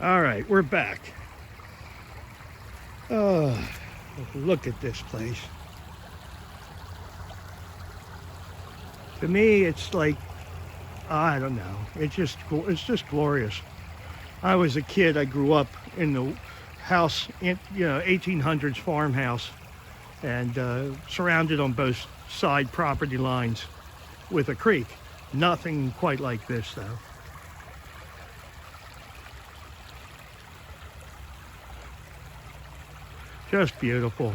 All right, we're back. Oh, look at this place. To me, it's like, I don't know. It's just glorious. I was a kid. I grew up in the house, 1800s farmhouse, and surrounded on both side property lines with a creek. Nothing quite like this, though. Just beautiful.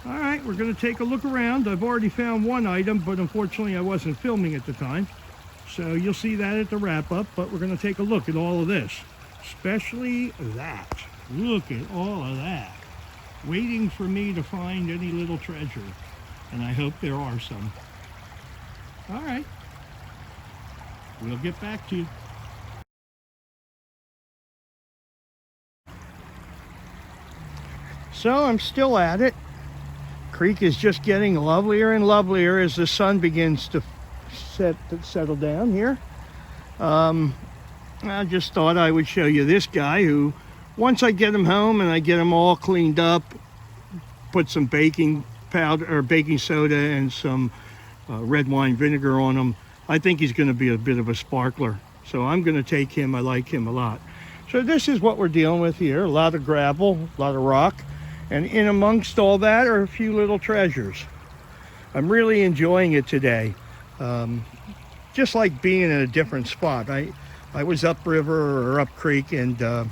All right, we're going to take a look around. I've already found one item, but unfortunately I wasn't filming at the time. So you'll see that at the wrap-up, but we're going to take a look at all of this. Especially that. Look at all of that. Waiting for me to find any little treasure. And I hope there are some. All right. We'll get back to you. So I'm still at it. Creek is just getting lovelier and lovelier as the sun begins to settle down here. I just thought I would show you this guy who, once I get him home and I get him all cleaned up, put some baking powder or baking soda and some red wine vinegar on him, I think he's going to be a bit of a sparkler. So I'm going to take him. I like him a lot. So this is what we're dealing with here. A lot of gravel, a lot of rock. And in amongst all that are a few little treasures. I'm really enjoying it today. Just like being in a different spot. I was upriver or up creek and a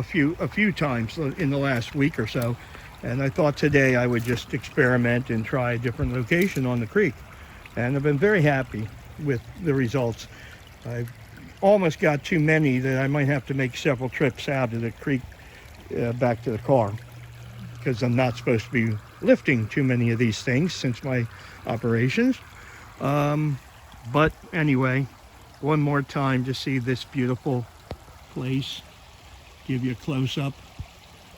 few times in the last week or so. And I thought today I would just experiment and try a different location on the creek. And I've been very happy with the results. I've almost got too many that I might have to make several trips out of the creek back to the car, because I'm not supposed to be lifting too many of these things since my operations. But anyway, one more time to see this beautiful place. Give you a close-up.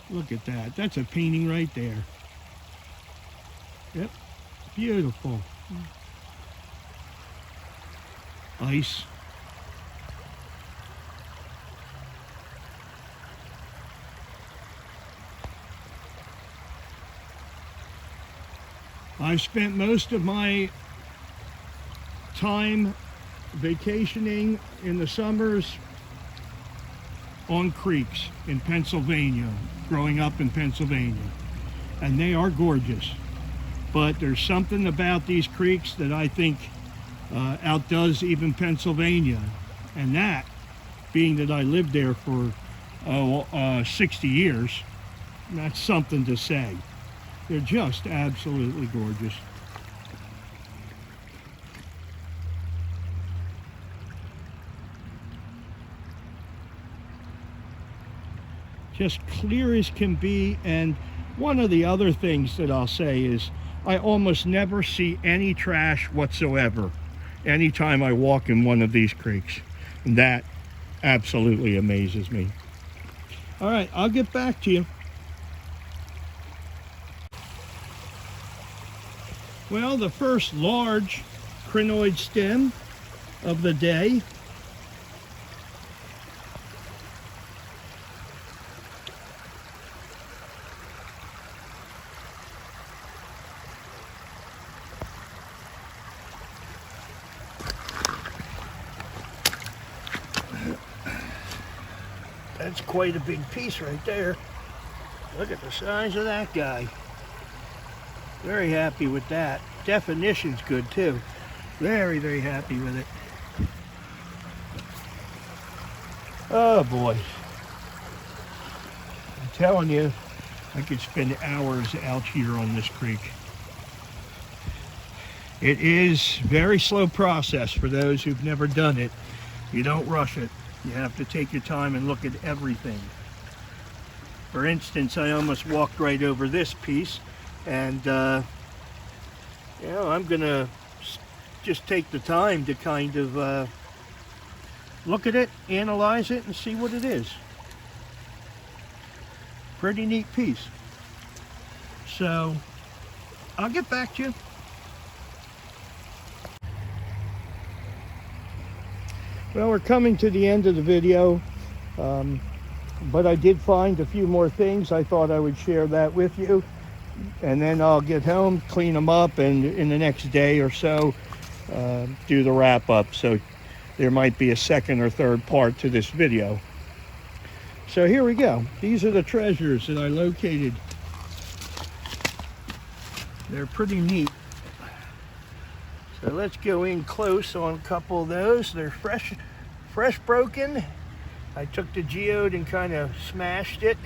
Look at that. That's a painting right there. Yep, beautiful. Ice. I've spent most of my time vacationing in the summers on creeks in Pennsylvania, growing up in Pennsylvania. And they are gorgeous. But there's something about these creeks that I think outdoes even Pennsylvania. And that, being that I lived there for 60 years, that's something to say. They're just absolutely gorgeous. Just clear as can be. And one of the other things that I'll say is I almost never see any trash whatsoever anytime I walk in one of these creeks. And that absolutely amazes me. All right, I'll get back to you. Well, the first large crinoid stem of the day. That's quite a big piece right there. Look at the size of that guy. Very happy with that. Definition's good too. Very, very happy with it. Oh boy. I'm telling you, I could spend hours out here on this creek. It is a very slow process for those who've never done it. You don't rush it. You have to take your time and look at everything. For instance, I almost walked right over this piece. And, I'm going to just take the time to kind of look at it, analyze it, and see what it is. Pretty neat piece. So I'll get back to you. Well, we're coming to the end of the video, but I did find a few more things. I thought I would share that with you, and then I'll get home, clean them up, and in the next day or so do the wrap up. So there might be a second or third part to this video. So here we go. These are the treasures that I located. They're pretty neat. So let's go in close on a couple of those. They're fresh broken. I took the geode and kind of smashed it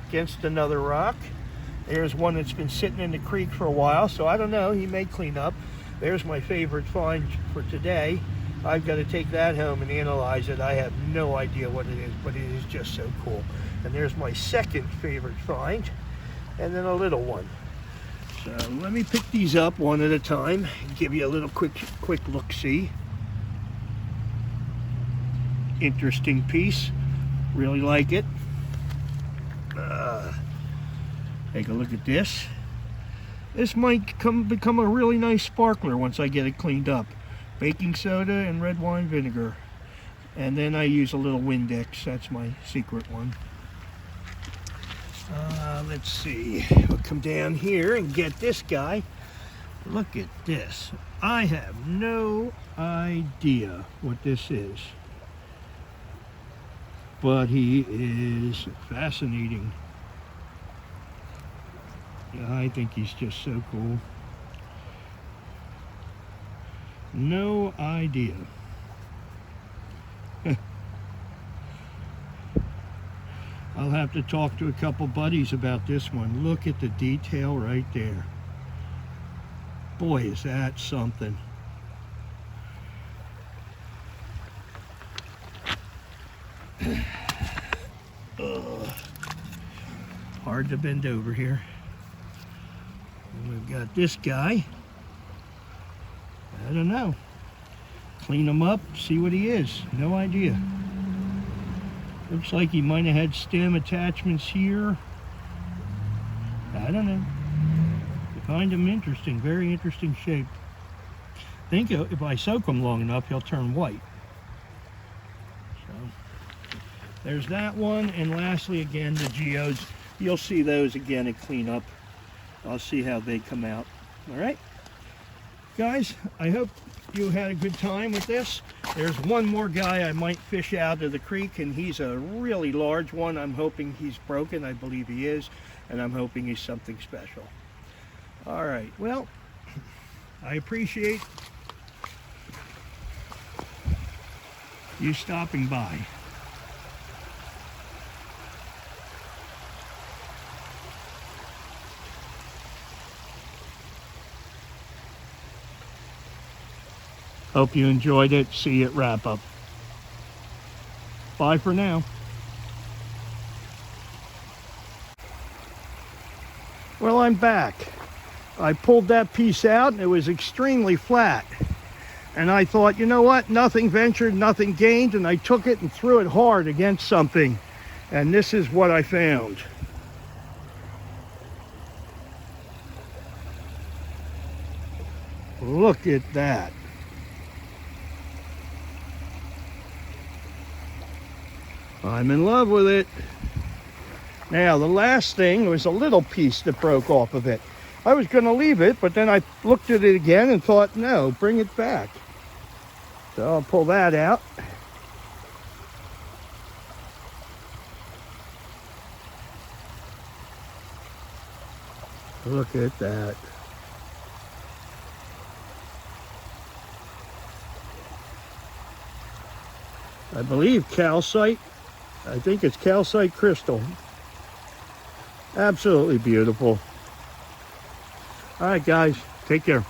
against another rock. There's one that's been sitting in the creek for a while, so I don't know, he may clean up. There's my favorite find for today. I've got to take that home and analyze it. I have no idea what it is, but it is just so cool. And there's my second favorite find, and then a little one. So let me pick these up one at a time and give you a little quick look-see. Interesting piece. Really like it. Take a look at this. This might become a really nice sparkler once I get it cleaned up. Baking soda and red wine vinegar. And then I use a little Windex. That's my secret one. Let's see. We'll come down here and get this guy. Look at this. I have no idea what this is, but he is fascinating. I think he's just so cool. No idea. I'll have to talk to a couple buddies about this one. Look at the detail right there. Boy, is that something. Hard to bend over here. And we've got this guy. I don't know. Clean him up, see what he is. No idea. Looks like he might have had stem attachments here. I don't know. I find him interesting, very interesting shape. I think if I soak him long enough, he'll turn white. So there's that one, and lastly, again, the geodes. You'll see those again at cleanup. I'll see how they come out. All right, guys, I hope you had a good time with this. There's one more guy I might fish out of the creek, and he's a really large one. I'm hoping he's broken. I believe he is, and I'm hoping he's something special. All right, well, I appreciate you stopping by. Hope you enjoyed it. See you at wrap up. Bye for now. Well, I'm back. I pulled that piece out and it was extremely flat. And I thought, you know what? Nothing ventured, nothing gained. And I took it and threw it hard against something. And this is what I found. Look at that. I'm in love with it. Now, the last thing was a little piece that broke off of it. I was going to leave it, but then I looked at it again and thought, no, bring it back. So I'll pull that out. Look at that. I believe calcite. I think it's calcite crystal. Absolutely beautiful. All right, guys, take care.